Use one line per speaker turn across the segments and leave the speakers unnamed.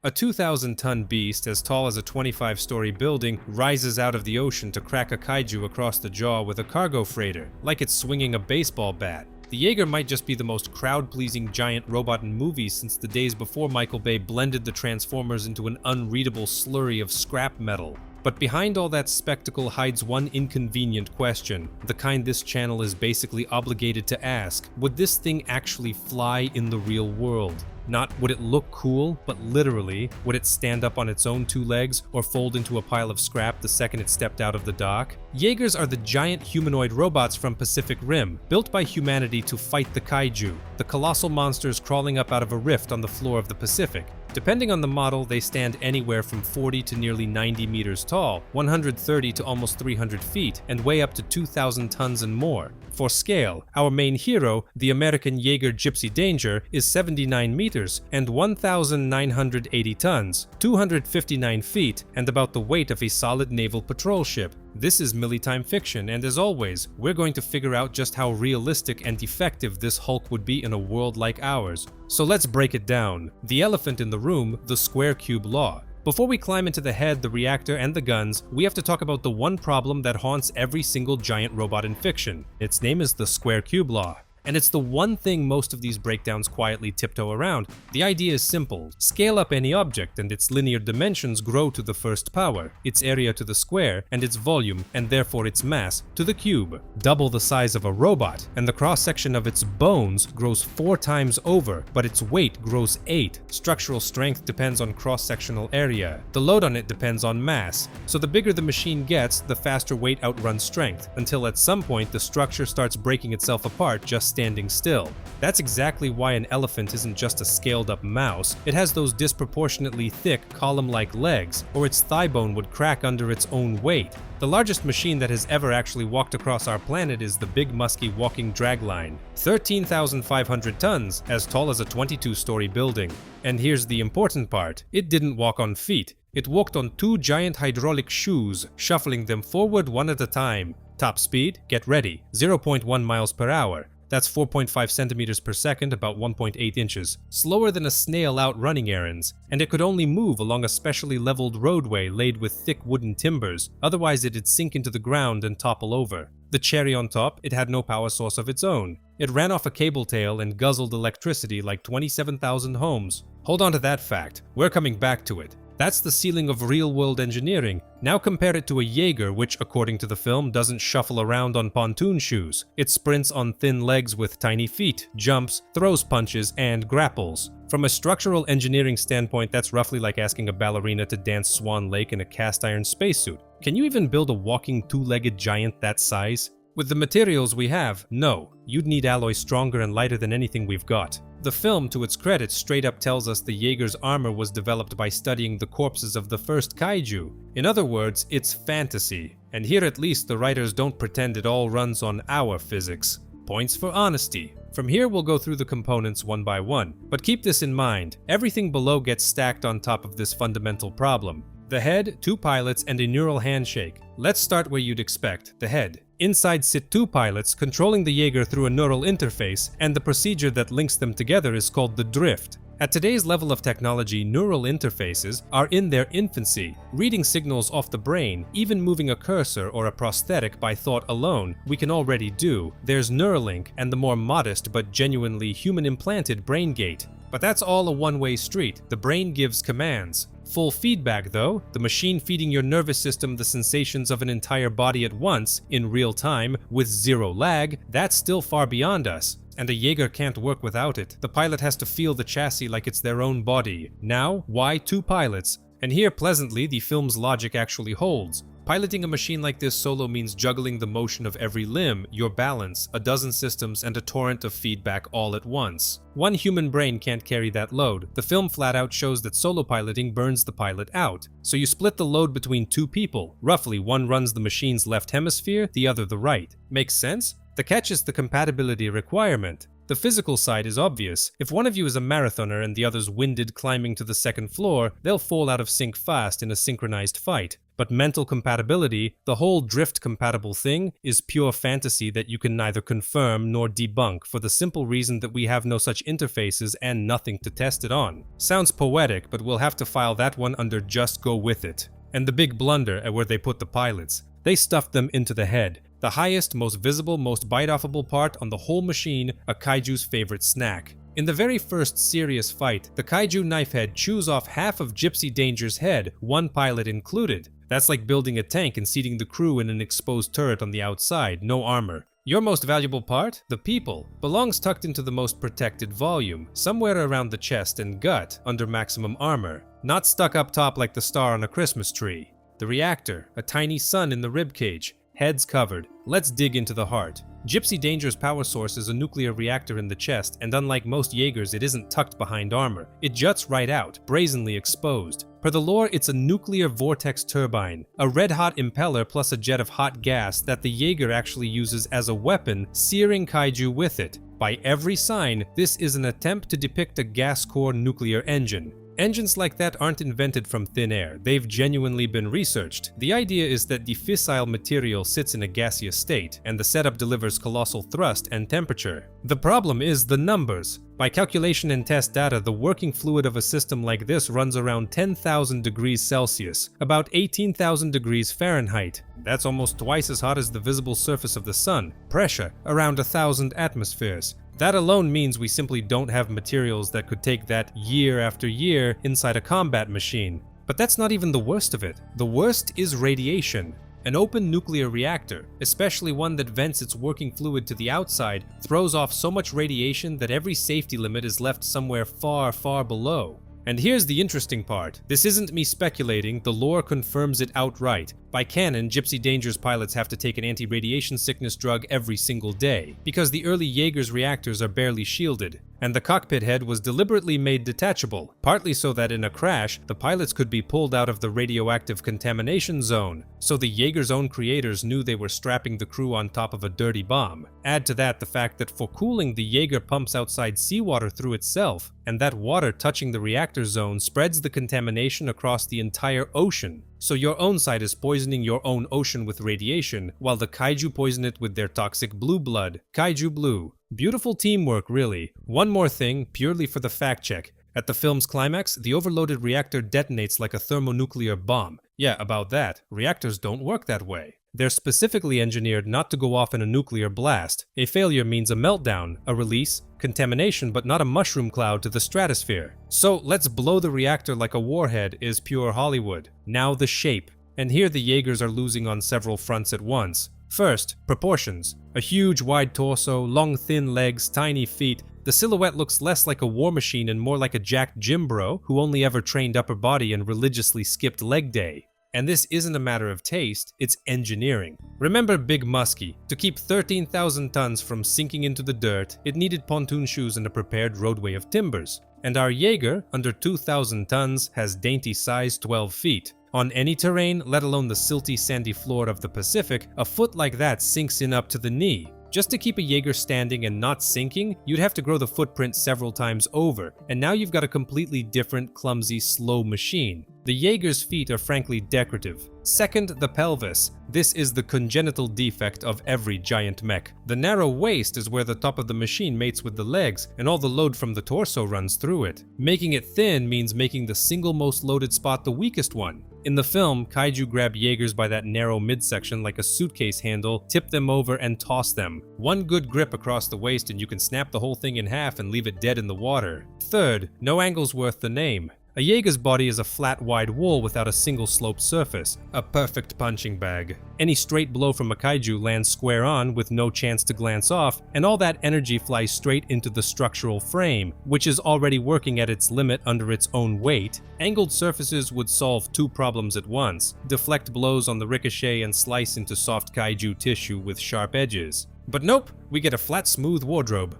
A 2,000-ton beast as tall as a 25-story building rises out of the ocean to crack a kaiju across the jaw with a cargo freighter, like it's swinging a baseball bat. The Jaeger might just be the most crowd-pleasing giant robot in movies since the days before Michael Bay blended the Transformers into an unreadable slurry of scrap metal. But behind all that spectacle hides one inconvenient question, the kind this channel is basically obligated to ask. Would this thing actually fly in the real world? Not would it look cool, but literally, would it stand up on its own two legs or fold into a pile of scrap the second it stepped out of the dock? Jaegers are the giant humanoid robots from Pacific Rim, built by humanity to fight the kaiju, the colossal monsters crawling up out of a rift on the floor of the Pacific. Depending on the model, they stand anywhere from 40 to nearly 90 meters tall, 130 to almost 300 feet, and weigh up to 2,000 tons and more. For scale, our main hero, the American Jaeger Gipsy Danger, is 79 meters and 1,980 tons, 259 feet, and about the weight of a solid naval patrol ship. This is MiliTime Fiction, and as always, we're going to figure out just how realistic and effective this Hulk would be in a world like ours. So let's break it down. The elephant in the room, the square cube law. Before we climb into the head, the reactor, and the guns, we have to talk about the one problem that haunts every single giant robot in fiction. Its name is the square cube law. And it's the one thing most of these breakdowns quietly tiptoe around. The idea is simple. Scale up any object and its linear dimensions grow to the first power, its area to the square, and its volume, and therefore its mass, to the cube. Double the size of a robot, and the cross-section of its bones grows 4 times over, but its weight grows 8. Structural strength depends on cross-sectional area. The load on it depends on mass. So the bigger the machine gets, the faster weight outruns strength, until at some point the structure starts breaking itself apart just standing still. That's exactly why an elephant isn't just a scaled-up mouse. It has those disproportionately thick, column-like legs, or its thigh bone would crack under its own weight. The largest machine that has ever actually walked across our planet is the big musky walking dragline. 13,500 tons, as tall as a 22-story building. And here's the important part. It didn't walk on feet. It walked on 2 giant hydraulic shoes, shuffling them forward one at a time. Top speed, get ready, 0.1 miles per hour. That's 4.5 centimeters per second, about 1.8 inches. Slower than a snail out running errands, and it could only move along a specially leveled roadway laid with thick wooden timbers, otherwise it'd sink into the ground and topple over. The cherry on top, it had no power source of its own. It ran off a cable tail and guzzled electricity like 27,000 homes. Hold on to that fact, we're coming back to it. That's the ceiling of real-world engineering. Now compare it to a Jaeger, which, according to the film, doesn't shuffle around on pontoon shoes. It sprints on thin legs with tiny feet, jumps, throws punches, and grapples. From a structural engineering standpoint, that's roughly like asking a ballerina to dance Swan Lake in a cast-iron spacesuit. Can you even build a walking two-legged giant that size? With the materials we have, no. You'd need alloy stronger and lighter than anything we've got. The film, to its credit, straight up tells us the Jaeger's armor was developed by studying the corpses of the first kaiju. In other words, it's fantasy. And here at least the writers don't pretend it all runs on our physics. Points for honesty. From here we'll go through the components one by one. But keep this in mind, everything below gets stacked on top of this fundamental problem. The head, 2 pilots, and a neural handshake. Let's start where you'd expect, the head. Inside sit 2 pilots, controlling the Jaeger through a neural interface, and the procedure that links them together is called the drift. At today's level of technology, neural interfaces are in their infancy. Reading signals off the brain, even moving a cursor or a prosthetic by thought alone, we can already do. There's Neuralink and the more modest but genuinely human-implanted brain gate. But that's all a one-way street. The brain gives commands. Full feedback though, the machine feeding your nervous system the sensations of an entire body at once, in real time, with 0 lag, that's still far beyond us. And a Jaeger can't work without it. The pilot has to feel the chassis like it's their own body. Now, why 2 pilots? And here, pleasantly, the film's logic actually holds. Piloting a machine like this solo means juggling the motion of every limb, your balance, a dozen systems, and a torrent of feedback all at once. One human brain can't carry that load. The film flat out shows that solo piloting burns the pilot out. So you split the load between 2 people. Roughly, one runs the machine's left hemisphere, the other the right. Makes sense? The catch is the compatibility requirement. The physical side is obvious. If one of you is a marathoner and the other's winded climbing to the second floor, they'll fall out of sync fast in a synchronized fight. But mental compatibility, the whole drift-compatible thing, is pure fantasy that you can neither confirm nor debunk for the simple reason that we have no such interfaces and nothing to test it on. Sounds poetic, but we'll have to file that one under just go with it. And the big blunder at where they put the pilots. They stuffed them into the head. The highest, most visible, most bite-offable part on the whole machine, a kaiju's favorite snack. In the very first serious fight, the kaiju knifehead chews off half of Gipsy Danger's head, one pilot included. That's like building a tank and seating the crew in an exposed turret on the outside, no armor. Your most valuable part, the people, belongs tucked into the most protected volume, somewhere around the chest and gut, under maximum armor, not stuck up top like the star on a Christmas tree. The reactor, a tiny sun in the ribcage, heads covered. Let's dig into the heart. Gipsy Danger's power source is a nuclear reactor in the chest, and unlike most Jaegers, it isn't tucked behind armor. It juts right out, brazenly exposed. Per the lore, it's a nuclear vortex turbine, a red-hot impeller plus a jet of hot gas that the Jaeger actually uses as a weapon, searing kaiju with it. By every sign, this is an attempt to depict a gas-core nuclear engine. Engines like that aren't invented from thin air, they've genuinely been researched. The idea is that the fissile material sits in a gaseous state, and the setup delivers colossal thrust and temperature. The problem is the numbers. By calculation and test data, the working fluid of a system like this runs around 10,000 degrees Celsius, about 18,000 degrees Fahrenheit. That's almost twice as hot as the visible surface of the sun. Pressure, around 1,000 atmospheres. That alone means we simply don't have materials that could take that year after year inside a combat machine. But that's not even the worst of it. The worst is radiation. An open nuclear reactor, especially one that vents its working fluid to the outside, throws off so much radiation that every safety limit is left somewhere far, far below. And here's the interesting part. This isn't me speculating, the lore confirms it outright. By canon, Gipsy Danger's pilots have to take an anti-radiation sickness drug every single day, because the early Jaeger's reactors are barely shielded. And the cockpit head was deliberately made detachable, partly so that in a crash, the pilots could be pulled out of the radioactive contamination zone. So the Jaeger's own creators knew they were strapping the crew on top of a dirty bomb. Add to that the fact that for cooling, the Jaeger pumps outside seawater through itself, and that water touching the reactor zone spreads the contamination across the entire ocean. So your own side is poisoning your own ocean with radiation, while the kaiju poison it with their toxic blue blood. Kaiju blue. Beautiful teamwork, really. One more thing, purely for the fact check. At the film's climax, the overloaded reactor detonates like a thermonuclear bomb. Yeah, about that. Reactors don't work that way. They're specifically engineered not to go off in a nuclear blast. A failure means a meltdown, a release, contamination, but not a mushroom cloud to the stratosphere. So let's blow the reactor like a warhead is pure Hollywood. Now the shape. And here the Jaegers are losing on several fronts at once. First, proportions. A huge wide torso, long thin legs, tiny feet. The silhouette looks less like a war machine and more like a jacked gym bro who only ever trained upper body and religiously skipped leg day. And this isn't a matter of taste, it's engineering. Remember Big Muskie. To keep 13,000 tons from sinking into the dirt, it needed pontoon shoes and a prepared roadway of timbers. And our Jaeger, under 2,000 tons, has dainty size 12 feet. On any terrain, let alone the silty sandy floor of the Pacific, a foot like that sinks in up to the knee. Just to keep a Jaeger standing and not sinking, you'd have to grow the footprint several times over, and now you've got a completely different, clumsy, slow machine. The Jaeger's feet are frankly decorative. Second, the pelvis. This is the congenital defect of every giant mech. The narrow waist is where the top of the machine mates with the legs, and all the load from the torso runs through it. Making it thin means making the single most loaded spot the weakest one. In the film, kaiju grab Jaegers by that narrow midsection like a suitcase handle, tip them over, and toss them. One good grip across the waist and you can snap the whole thing in half and leave it dead in the water. Third, no angle's worth the name. A Jaeger's body is a flat, wide wall without a single sloped surface, a perfect punching bag. Any straight blow from a kaiju lands square on with no chance to glance off, and all that energy flies straight into the structural frame, which is already working at its limit under its own weight. Angled surfaces would solve two problems at once: deflect blows on the ricochet and slice into soft kaiju tissue with sharp edges. But nope, we get a flat, smooth wardrobe.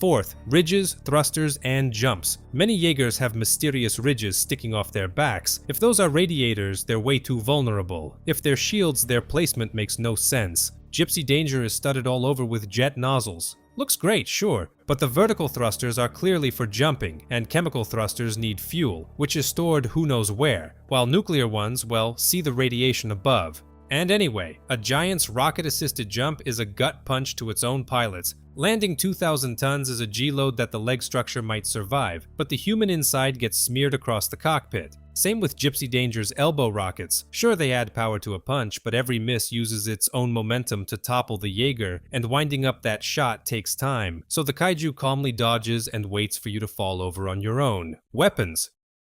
Fourth, ridges, thrusters, and jumps. Many Jaegers have mysterious ridges sticking off their backs. If those are radiators, they're way too vulnerable. If they're shields, their placement makes no sense. Gipsy Danger is studded all over with jet nozzles. Looks great, sure, but the vertical thrusters are clearly for jumping, and chemical thrusters need fuel, which is stored who knows where, while nuclear ones, well, see the radiation above. And anyway, a giant's rocket-assisted jump is a gut punch to its own pilots. Landing 2,000 tons is a G-load that the leg structure might survive, but the human inside gets smeared across the cockpit. Same with Gipsy Danger's elbow rockets. Sure, they add power to a punch, but every miss uses its own momentum to topple the Jaeger, and winding up that shot takes time, so the kaiju calmly dodges and waits for you to fall over on your own. Weapons.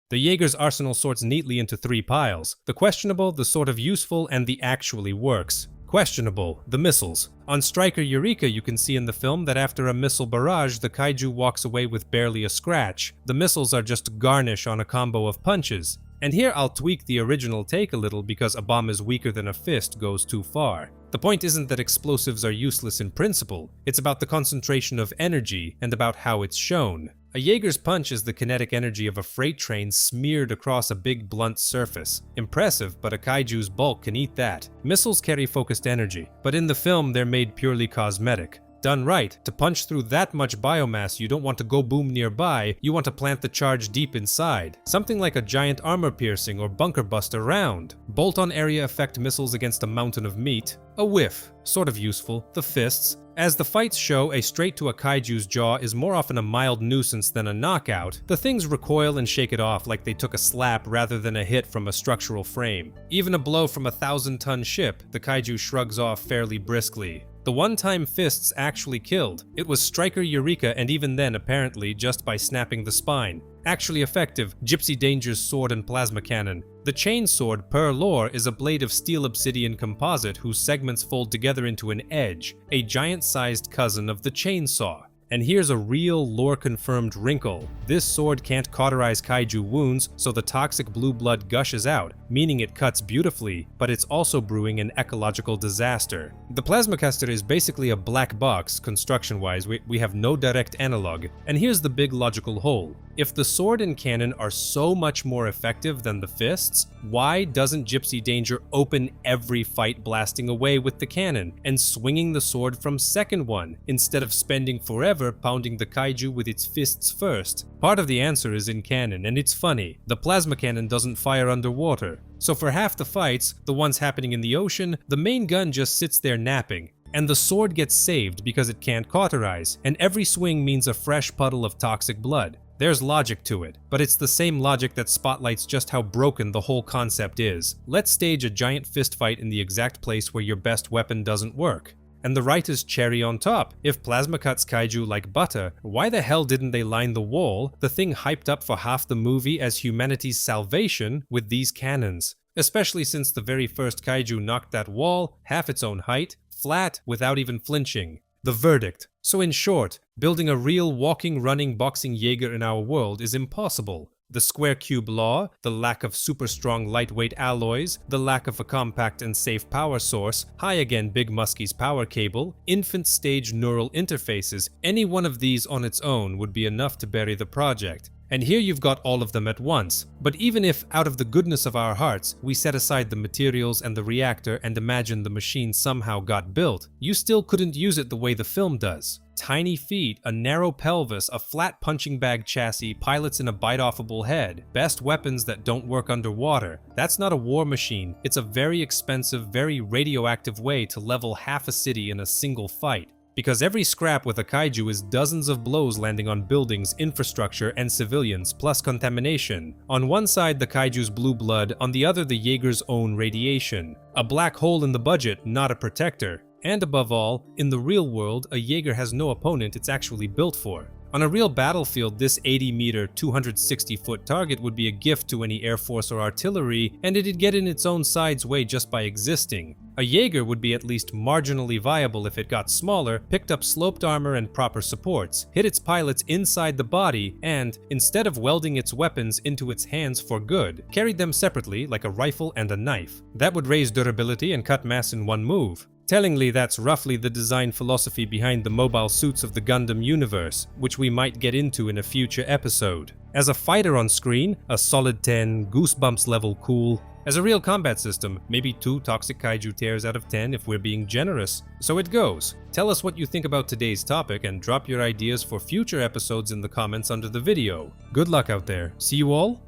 The Jaeger's arsenal sorts neatly into 3 piles: the questionable, the sort of useful, and the actually works. Questionable, the missiles. On Striker Eureka, you can see in the film that after a missile barrage, the kaiju walks away with barely a scratch. The missiles are just garnish on a combo of punches. And here I'll tweak the original take a little because a bomb is weaker than a fist goes too far. The point isn't that explosives are useless in principle, it's about the concentration of energy and about how it's shown. A Jaeger's punch is the kinetic energy of a freight train smeared across a big blunt surface. Impressive, but a kaiju's bulk can eat that. Missiles carry focused energy, but in the film they're made purely cosmetic. Done right, to punch through that much biomass you don't want to go boom nearby, you want to plant the charge deep inside. Something like a giant armor-piercing or bunker-buster round. Bolt-on area effect missiles against a mountain of meat. A whiff. Sort of useful. The fists. As the fights show, a straight to a kaiju's jaw is more often a mild nuisance than a knockout. The things recoil and shake it off like they took a slap rather than a hit from a structural frame. Even a blow from a 1,000-ton ship, the kaiju shrugs off fairly briskly. The one-time fists actually killed. It was Striker Eureka, and even then apparently just by snapping the spine. Actually effective, Gipsy Danger's sword and plasma cannon. The chain sword, per lore, is a blade of steel obsidian composite whose segments fold together into an edge, a giant-sized cousin of the chainsaw. And here's a real lore-confirmed wrinkle. This sword can't cauterize kaiju wounds, so the toxic blue blood gushes out, meaning it cuts beautifully, but it's also brewing an ecological disaster. The plasmacaster is basically a black box, construction-wise. We have no direct analog. And here's the big logical hole. If the sword and cannon are so much more effective than the fists, why doesn't Gipsy Danger open every fight blasting away with the cannon and swinging the sword from second one, instead of spending forever pounding the kaiju with its fists first? Part of the answer is in canon, and it's funny. The plasma cannon doesn't fire underwater. So for half the fights, the ones happening in the ocean, the main gun just sits there napping. And the sword gets saved because it can't cauterize, and every swing means a fresh puddle of toxic blood. There's logic to it, but it's the same logic that spotlights just how broken the whole concept is. Let's stage a giant fistfight in the exact place where your best weapon doesn't work. And the right is cherry on top. If plasma cuts kaiju like butter, why the hell didn't they line the wall, the thing hyped up for half the movie as humanity's salvation, with these cannons? Especially since the very first kaiju knocked that wall, half its own height, flat, without even flinching. The verdict. So in short, building a real walking, running, boxing Jaeger in our world is impossible. The square cube law, the lack of super strong lightweight alloys, the lack of a compact and safe power source, hi again Big Muskie's power cable, infant stage neural interfaces, any one of these on its own would be enough to bury the project. And here you've got all of them at once. But even if, out of the goodness of our hearts, we set aside the materials and the reactor and imagine the machine somehow got built, you still couldn't use it the way the film does. Tiny feet, a narrow pelvis, a flat punching bag chassis, pilots in a bite-offable head, best weapons that don't work underwater. That's not a war machine, it's a very expensive, very radioactive way to level half a city in a single fight. Because every scrap with a kaiju is dozens of blows landing on buildings, infrastructure, and civilians, plus contamination. On one side the kaiju's blue blood, on the other the Jaeger's own radiation. A black hole in the budget, not a protector. And above all, in the real world, a Jaeger has no opponent it's actually built for. On a real battlefield, this 80-meter, 260-foot target would be a gift to any air force or artillery, and it'd get in its own side's way just by existing. A Jaeger would be at least marginally viable if it got smaller, picked up sloped armor and proper supports, hit its pilots inside the body, and, instead of welding its weapons into its hands for good, carried them separately like a rifle and a knife. That would raise durability and cut mass in one move. Tellingly, that's roughly the design philosophy behind the mobile suits of the Gundam universe, which we might get into in a future episode. As a fighter on screen, a solid 10, Goosebumps level cool. As a real combat system, maybe 2 toxic kaiju tears out of 10 if we're being generous. So it goes. Tell us what you think about today's topic and drop your ideas for future episodes in the comments under the video. Good luck out there. See you all